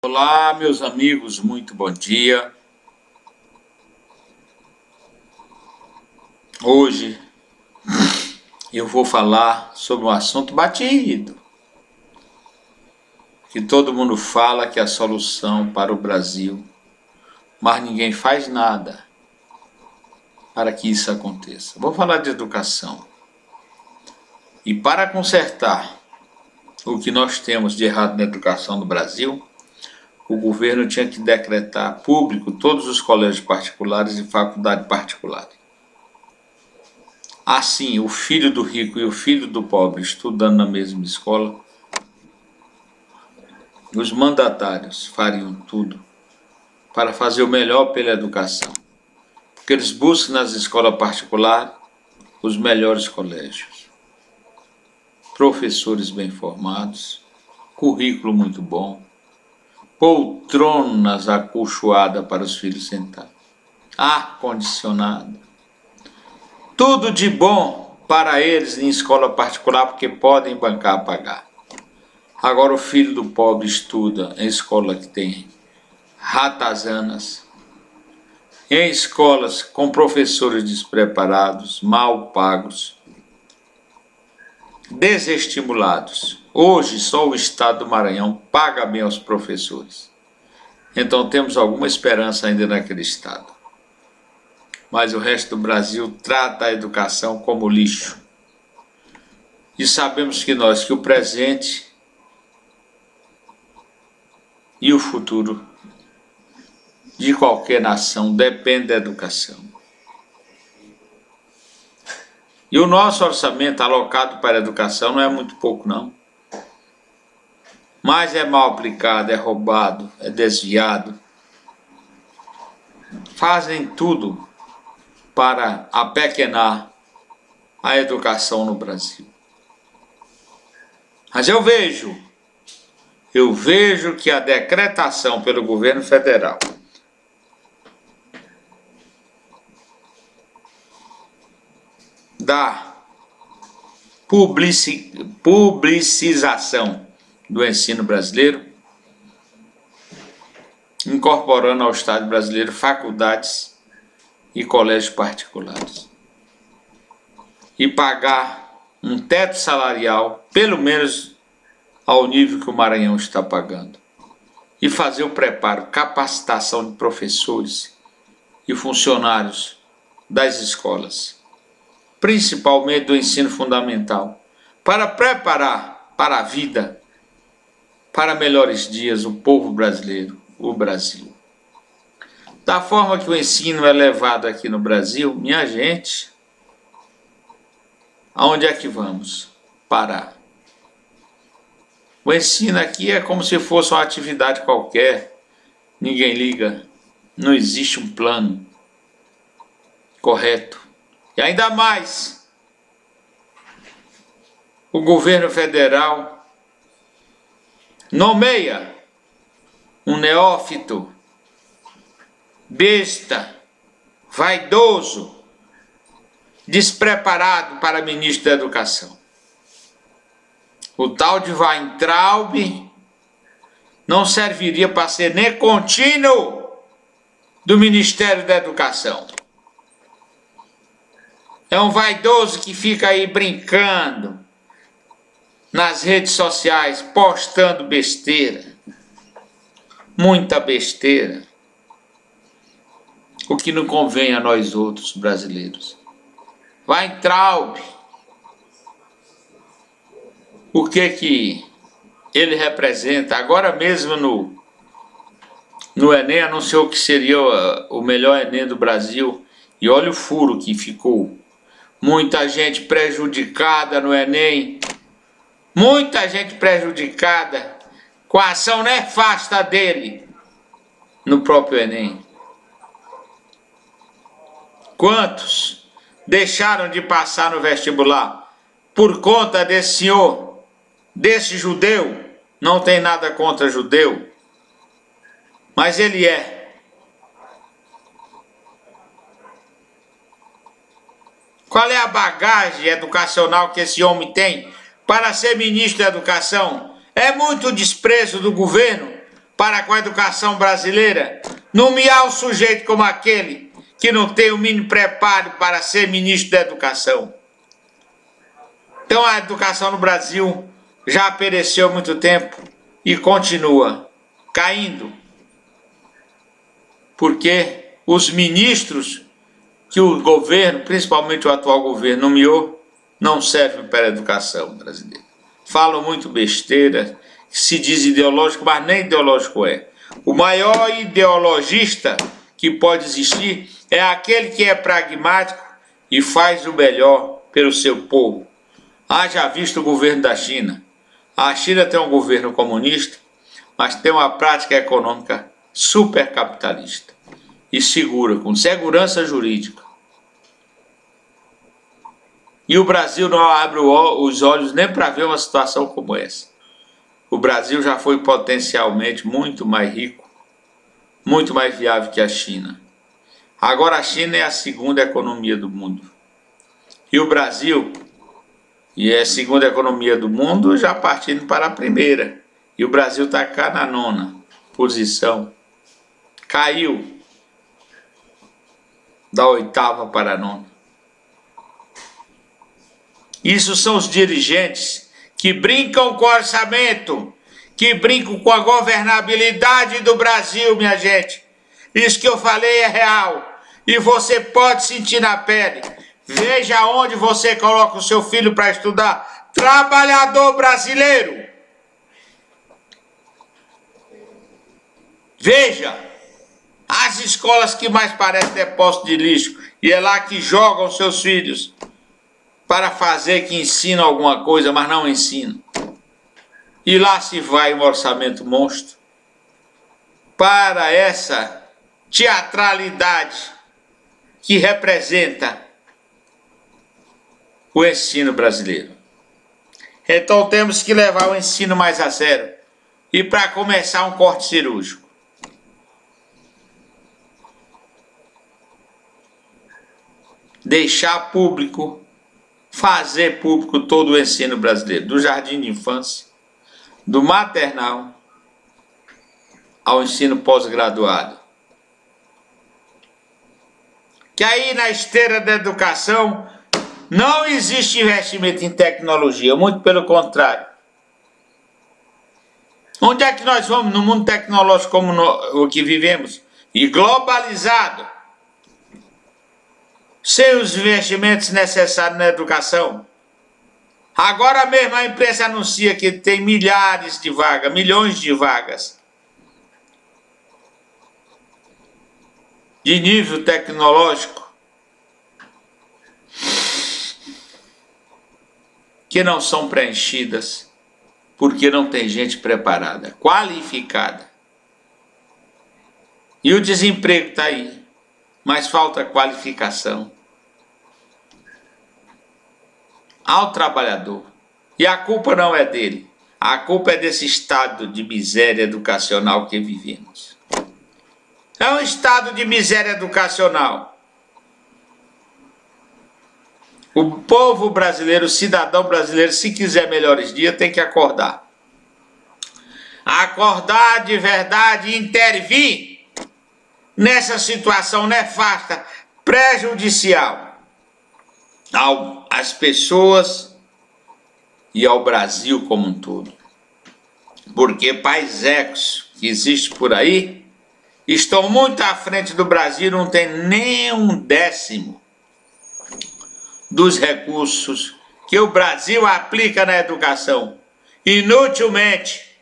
Olá, meus amigos, muito bom dia. Hoje eu vou falar sobre um assunto batido, que todo mundo fala que é a solução para o Brasil, mas ninguém faz nada para que isso aconteça. Vou falar de educação. E para consertar o que nós temos de errado na educação do Brasil, o governo tinha que decretar público todos os colégios particulares e faculdades particulares. Assim, o filho do rico e o filho do pobre estudando na mesma escola, os mandatários fariam tudo para fazer o melhor pela educação, porque eles buscam nas escolas particulares os melhores colégios, professores bem formados, currículo muito bom, poltronas acolchoadas para os filhos sentar, ar-condicionado, tudo de bom para eles em escola particular, porque podem bancar pagar. Agora o filho do pobre estuda em escola que tem ratazanas, em escolas com professores despreparados, mal pagos, desestimulados. Hoje só o estado do Maranhão paga bem aos professores. Então temos alguma esperança ainda naquele estado. Mas o resto do Brasil trata a educação como lixo. E sabemos que o presente e o futuro de qualquer nação depende da educação. E o nosso orçamento alocado para a educação não é muito pouco, não. Mas é mal aplicado, é roubado, é desviado. Fazem tudo para apequenar a educação no Brasil. Mas eu vejo que a decretação pelo governo federal da publicização do ensino brasileiro, incorporando ao Estado brasileiro faculdades e colégios particulares, e pagar um teto salarial, pelo menos ao nível que o Maranhão está pagando, e fazer o preparo, capacitação de professores e funcionários das escolas, principalmente do ensino fundamental, para preparar para a vida, para melhores dias, o povo brasileiro, o Brasil. Da forma que o ensino é levado aqui no Brasil, minha gente, aonde é que vamos parar? O ensino aqui é como se fosse uma atividade qualquer, ninguém liga, não existe um plano correto. E ainda mais, o governo federal nomeia um neófito, besta, vaidoso, despreparado para ministro da Educação. O tal de Weintraub não serviria para ser nem contínuo do Ministério da Educação. É um vaidoso que fica aí brincando nas redes sociais, postando besteira. Muita besteira. O que não convém a nós outros brasileiros. Weintraub, o que ele representa? Agora mesmo no Enem anunciou que seria o melhor Enem do Brasil, e olha o furo que ficou. Muita gente prejudicada no Enem, muita gente prejudicada com a ação nefasta dele no próprio Enem. Quantos deixaram de passar no vestibular por conta desse senhor, desse judeu? Não tem nada contra judeu, mas ele é. Qual é a bagagem educacional que esse homem tem para ser ministro da Educação? É muito desprezo do governo para com a educação brasileira, nomear um sujeito como aquele que não tem o mínimo preparo para ser ministro da educação. Então a educação no Brasil já pereceu há muito tempo e continua caindo, porque os ministros que o governo, principalmente o atual governo, nomeou, não servem para a educação brasileira. Falam muito besteira, se diz ideológico, mas nem ideológico é. O maior ideologista que pode existir é aquele que é pragmático e faz o melhor pelo seu povo. Haja visto o governo da China. A China tem um governo comunista, mas tem uma prática econômica supercapitalista e segura, com segurança jurídica. E o Brasil não abre os olhos nem para ver uma situação como essa. O Brasil já foi potencialmente muito mais rico, muito mais viável que a China. Agora a China é a segunda economia do mundo. E o Brasil, e é a segunda economia do mundo, já partindo para a primeira. E o Brasil está cá na 9ª posição. Caiu da 8ª para a 9ª. Isso são os dirigentes que brincam com o orçamento, que brincam com a governabilidade do Brasil, minha gente. Isso que eu falei é real. E você pode sentir na pele. Veja onde você coloca o seu filho para estudar. Trabalhador brasileiro. Veja as escolas que mais parecem depósito de lixo. E é lá que jogam seus filhos para fazer que ensinam alguma coisa, mas não ensinam. E lá se vai um orçamento monstro para essa teatralidade que representa o ensino brasileiro. Então temos que levar o ensino mais a sério. E para começar, um corte cirúrgico. Deixar público, fazer público todo o ensino brasileiro, do jardim de infância, do maternal ao ensino pós-graduado. Que aí na esteira da educação não existe investimento em tecnologia, muito pelo contrário. Onde é que nós vamos no mundo tecnológico como o que vivemos? E globalizado, sem os investimentos necessários na educação. Agora mesmo a imprensa anuncia que tem milhares de vagas, milhões de vagas de nível tecnológico que não são preenchidas porque não tem gente preparada, qualificada. E o desemprego está aí, mas falta qualificação ao trabalhador. E a culpa não é dele, a culpa é desse estado de miséria educacional que vivemos. É um estado de miséria educacional. O povo brasileiro, o cidadão brasileiro, se quiser melhores dias, tem que acordar. Acordar de verdade e intervir nessa situação nefasta, prejudicial às pessoas e ao Brasil como um todo. Porque paisecos que existem por aí estão muito à frente do Brasil, não tem nem 1/10 dos recursos que o Brasil aplica na educação, inutilmente,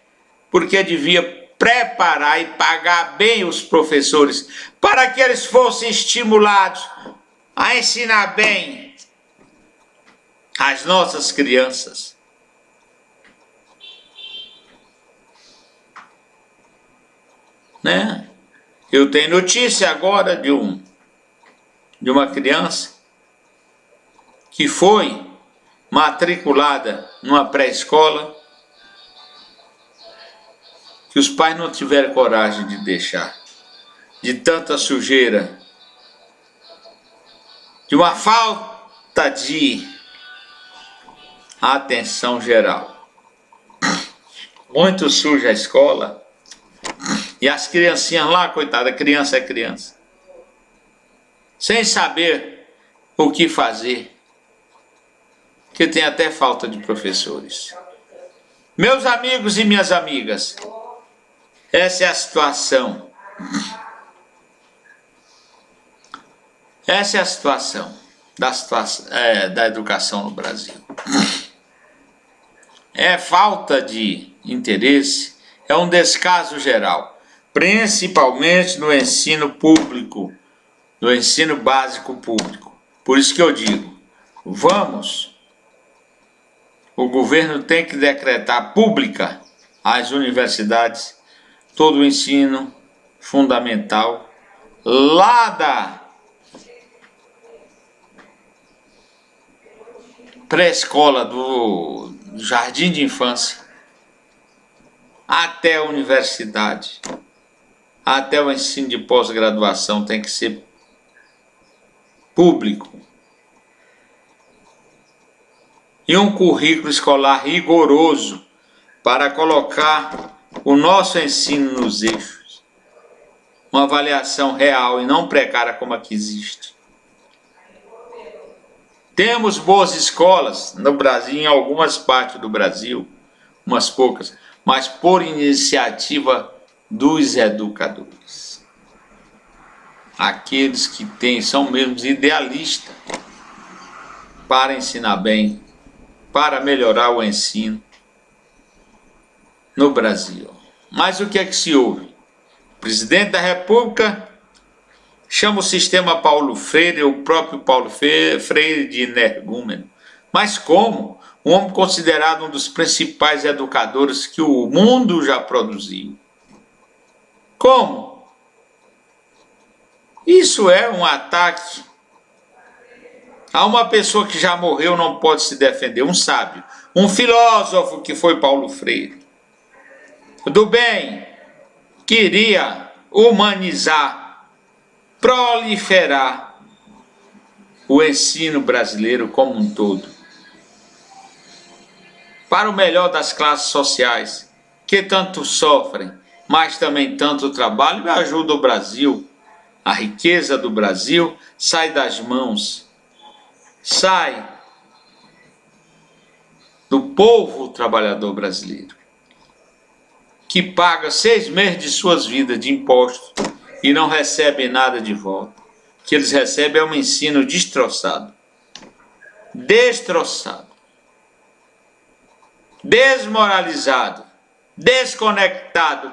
porque devia preparar e pagar bem os professores para que eles fossem estimulados a ensinar bem as nossas crianças. Né? Eu tenho notícia agora de uma criança que foi matriculada numa pré-escola que os pais não tiveram coragem de deixar, de tanta sujeira, de uma falta de atenção geral. Muito suja a escola, E as criancinhas lá, coitada, criança é criança, sem saber o que fazer, que tem até falta de professores. Meus amigos e minhas amigas, essa é a situação. Essa é a situação da educação no Brasil. É falta de interesse, é um descaso geral, principalmente no ensino público, no ensino básico público. Por isso que eu digo, o governo tem que decretar pública às universidades todo o ensino fundamental, lá da pré-escola, do jardim de infância, até a universidade, até o ensino de pós-graduação tem que ser público. E um currículo escolar rigoroso para colocar o nosso ensino nos eixos. Uma avaliação real e não precária como a que existe. Temos boas escolas no Brasil, em algumas partes do Brasil, umas poucas, mas por iniciativa dos educadores. Aqueles que são mesmo idealistas para ensinar bem, para melhorar o ensino no Brasil. Mas o que é que se ouve? O presidente da República chama o sistema Paulo Freire, o próprio Paulo Freire, de energúmeno. Mas como? Um homem considerado um dos principais educadores que o mundo já produziu. Como? Isso é um ataque a uma pessoa que já morreu, não pode se defender, um sábio, um filósofo que foi Paulo Freire. Do bem, queria humanizar, proliferar o ensino brasileiro como um todo, para o melhor das classes sociais, que tanto sofrem, mas também tanto trabalham e ajudam o Brasil. A riqueza do Brasil sai das mãos, sai do povo trabalhador brasileiro, que paga 6 meses de suas vidas de impostos e não recebe nada de volta. O que eles recebem é um ensino destroçado, desmoralizado, desconectado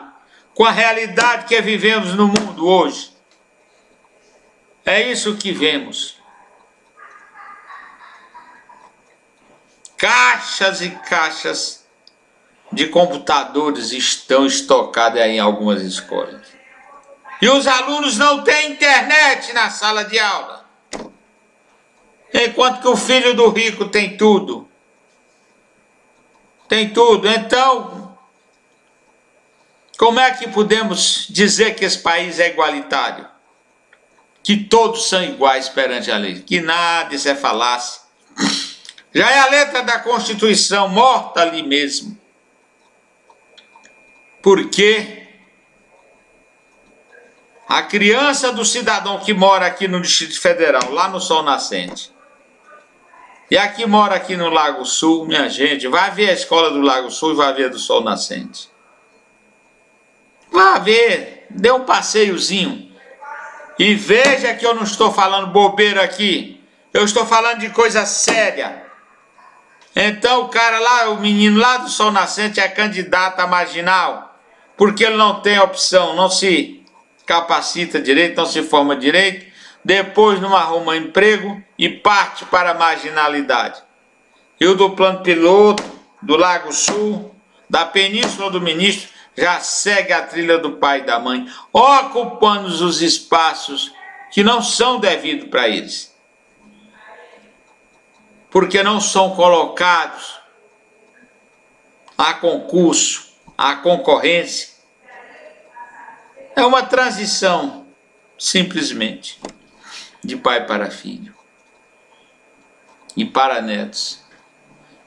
com a realidade que vivemos no mundo hoje. É isso que vemos. Caixas e caixas de computadores estão estocados aí em algumas escolas. E os alunos não têm internet na sala de aula. Enquanto que o filho do rico tem tudo. Tem tudo. Então, como é que podemos dizer que esse país é igualitário? Que todos são iguais perante a lei? Que nada, isso é falácia. Já é a letra da Constituição morta ali mesmo. Porque a criança do cidadão que mora aqui no Distrito Federal, lá no Sol Nascente, e a que mora aqui no Lago Sul, minha gente, vai ver a escola do Lago Sul e vai ver a do Sol Nascente. Vai ver, dê um passeiozinho e veja que eu não estou falando bobeira aqui. Eu estou falando de coisa séria. Então o cara lá, o menino lá do Sol Nascente é candidato a marginal, porque ele não tem opção, não se capacita direito, não se forma direito, depois não arruma emprego e parte para a marginalidade. E o do plano piloto, do Lago Sul, da Península do Ministro, já segue a trilha do pai e da mãe, ocupando os espaços que não são devidos para eles. Porque não são colocados a concurso, a concorrência. É uma transição, simplesmente, de pai para filho e para netos.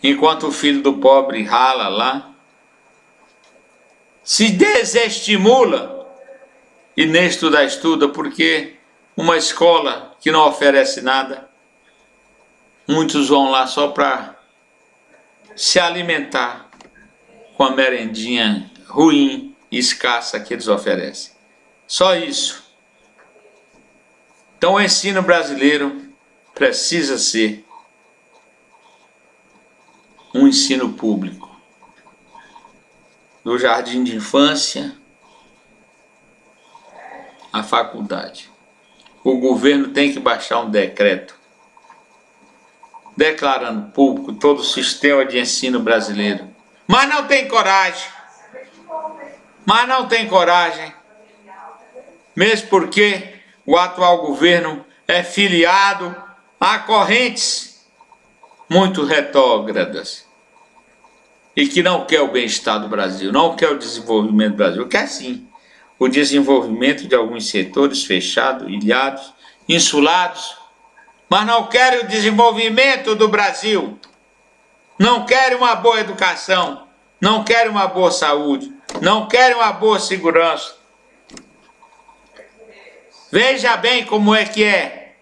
Enquanto o filho do pobre rala lá, se desestimula e nem estudar estuda, porque uma escola que não oferece nada, muitos vão lá só para se alimentar com a merendinha ruim e escassa que eles oferecem. Só isso. Então o ensino brasileiro precisa ser um ensino público, do jardim de infância à faculdade. O governo tem que baixar um decreto declarando público todo o sistema de ensino brasileiro. Mas não tem coragem. Mesmo porque o atual governo é filiado a correntes muito retrógradas e que não quer o bem-estar do Brasil, não quer o desenvolvimento do Brasil, quer sim o desenvolvimento de alguns setores fechados, ilhados, insulados, mas não quer o desenvolvimento do Brasil, não quer uma boa educação, não quer uma boa saúde, não quer uma boa segurança. Veja bem como é que é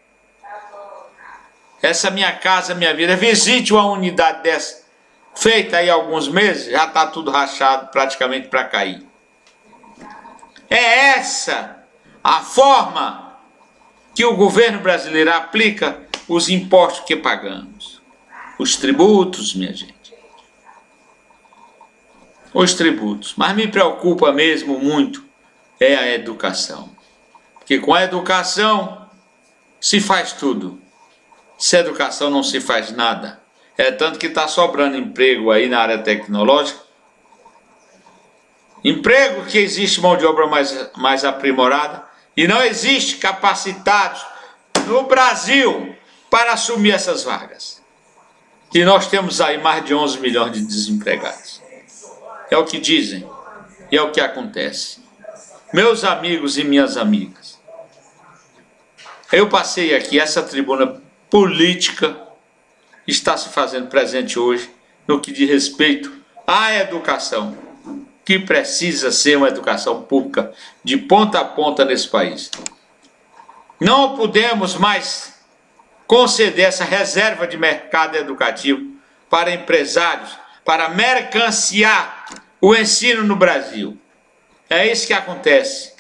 essa Minha Casa Minha Vida. Visite uma unidade dessa, feita aí há alguns meses, já está tudo rachado praticamente para cair. É essa a forma que o governo brasileiro aplica os impostos que pagamos. Os tributos, minha gente. Os tributos. Mas me preocupa mesmo muito é a educação. Porque com a educação se faz tudo. Sem educação não se faz nada. É tanto que está sobrando emprego aí na área tecnológica. Emprego que existe mão de obra mais aprimorada e não existe capacitados no Brasil para assumir essas vagas. E nós temos aí mais de 11 milhões de desempregados. É o que dizem e é o que acontece. Meus amigos e minhas amigas, eu passei aqui, essa tribuna política está se fazendo presente hoje no que diz respeito à educação, que precisa ser uma educação pública de ponta a ponta nesse país. Não podemos mais conceder essa reserva de mercado educativo para empresários, para mercanciar o ensino no Brasil. É isso que acontece.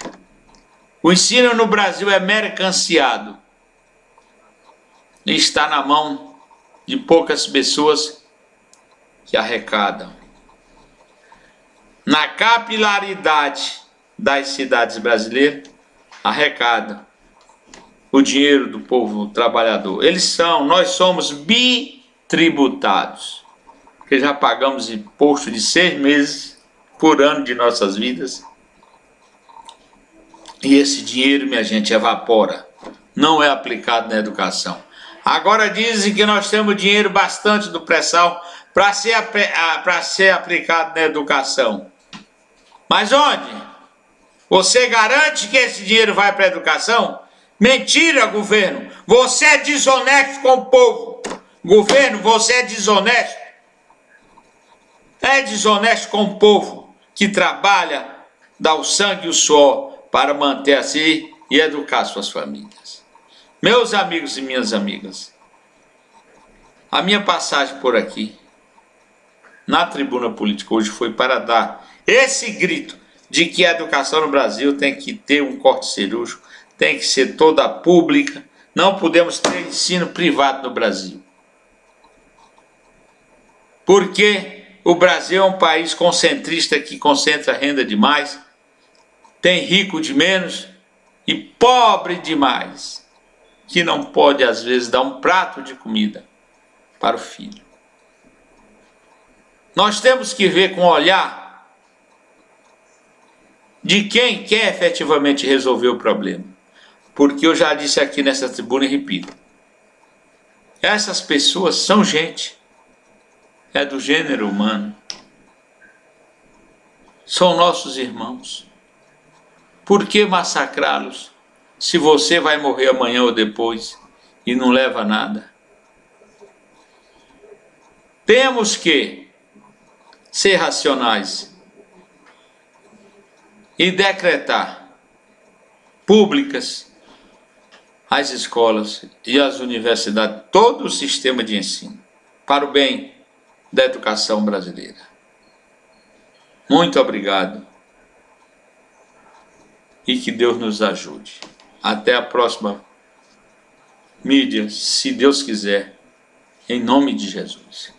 O ensino no Brasil é mercanciado e está na mão de poucas pessoas que arrecadam. Na capilaridade das cidades brasileiras, arrecadam o dinheiro do povo trabalhador. Nós somos bitributados, porque já pagamos imposto de 6 meses por ano de nossas vidas. E esse dinheiro, minha gente, evapora, não é aplicado na educação. Agora dizem que nós temos dinheiro bastante do pré-sal para ser aplicado na educação. Mas onde? Você garante que esse dinheiro vai para a educação? Mentira, governo! Você é desonesto com o povo. Governo, você é desonesto. É desonesto com o povo que trabalha, dá o sangue e o suor para manter assim e educar suas famílias. Meus amigos e minhas amigas, a minha passagem por aqui, na tribuna política hoje, foi para dar esse grito de que a educação no Brasil tem que ter um corte cirúrgico, tem que ser toda pública, não podemos ter ensino privado no Brasil. Porque o Brasil é um país concentrista que concentra renda demais, tem rico de menos e pobre demais, que não pode às vezes dar um prato de comida para o filho. Nós temos que ver com o olhar de quem quer efetivamente resolver o problema. Porque eu já disse aqui nessa tribuna e repito, essas pessoas são gente, é do gênero humano, são nossos irmãos. Por que massacrá-los se você vai morrer amanhã ou depois e não leva nada? Temos que ser racionais e decretar públicas, as escolas e as universidades, todo o sistema de ensino, para o bem da educação brasileira. Muito obrigado e que Deus nos ajude. Até a próxima mídia, se Deus quiser, em nome de Jesus.